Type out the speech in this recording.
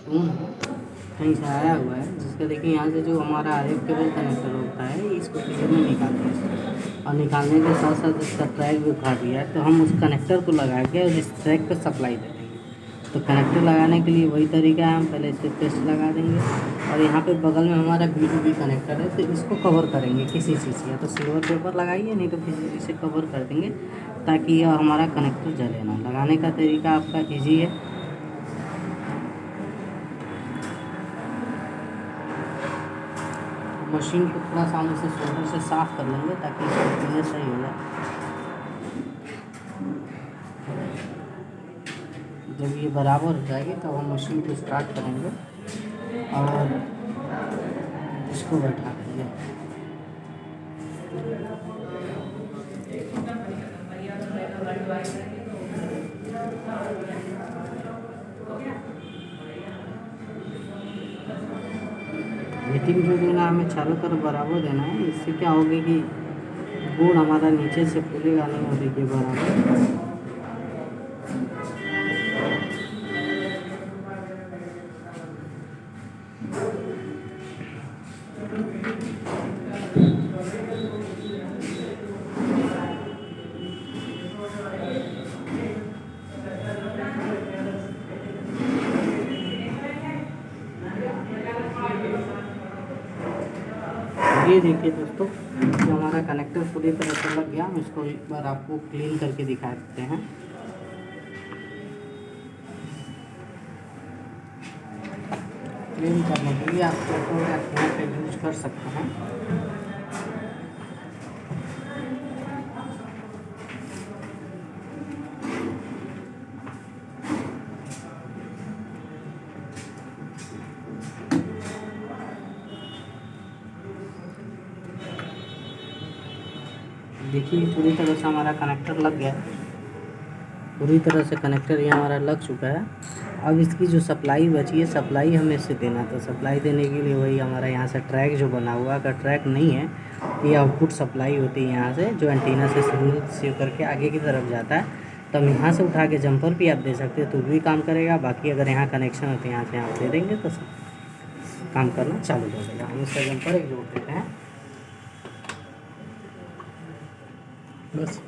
Spoon है कहीं से आया हुआ है, जिसका देखिए यहाँ से जो हमारा RF केबल कनेक्टर होता है इसको पीछे में निकालते हैं और निकालने के साथ साथ इसका ट्रैक भी उखाड़ दिया है। तो हम उस कनेक्टर को लगा के और इस ट्रैक पर सप्लाई दे देंगे। तो कनेक्टर लगाने के लिए वही तरीका है, हम पहले इस पर पेस्ट लगा देंगे और यहाँ पे बगल में हमारा B2B कनेक्टर है, तो इसको कवर करेंगे किसी चीज़ से, या तो सिल्वर पेपर लगाइए नहीं तो किसी चीज़ से कवर कर देंगे ताकि यह हमारा कनेक्टर जले ना। लगाने का तरीका आपका ईजी है। मशीन को थोड़ा सा हम इसे सोल्डर से साफ़ कर लेंगे ताकि इसका फिनिश सही हो जाए। जब ये बराबर हो जाएगी तब हम मशीन को स्टार्ट करेंगे और इसको बैठा देंगे। हीटिंग जो देना हमें चारों तरफ बराबर देना है। इससे क्या होगा कि गुड़ हमारा नीचे से फूलेगा नहीं और देखिए बराबर। ये देखिए दोस्तों, जो हमारा कनेक्टर पूरी तरह से लग गया। हम इसको एक बार आपको क्लीन करके दिखा देते हैं। क्लीन करने के लिए आप पेट्रोल या यहाँ पे यूज कर सकते हैं। देखिए पूरी तरह से हमारा कनेक्टर लग गया। पूरी तरह से कनेक्टर ये हमारा लग चुका है। अब इसकी जो सप्लाई बची है, सप्लाई हमें इससे देना। तो सप्लाई देने के लिए वही हमारा यहाँ से ट्रैक जो बना हुआ, अगर ट्रैक नहीं है ये आउटपुट सप्लाई होती है यहाँ से, जो एंटीना से सिग्नल सेव करके आगे की तरफ जाता है। तो हम यहाँ से उठा के जंपर भी आप दे सकते हैं तो भी काम करेगा। बाकी अगर यहाँ कनेक्शन है तो यहाँ से आप दे देंगे तो काम करना चालू हो जाएगा। हम इसका जंपर एक जोड़ देते हैं बस।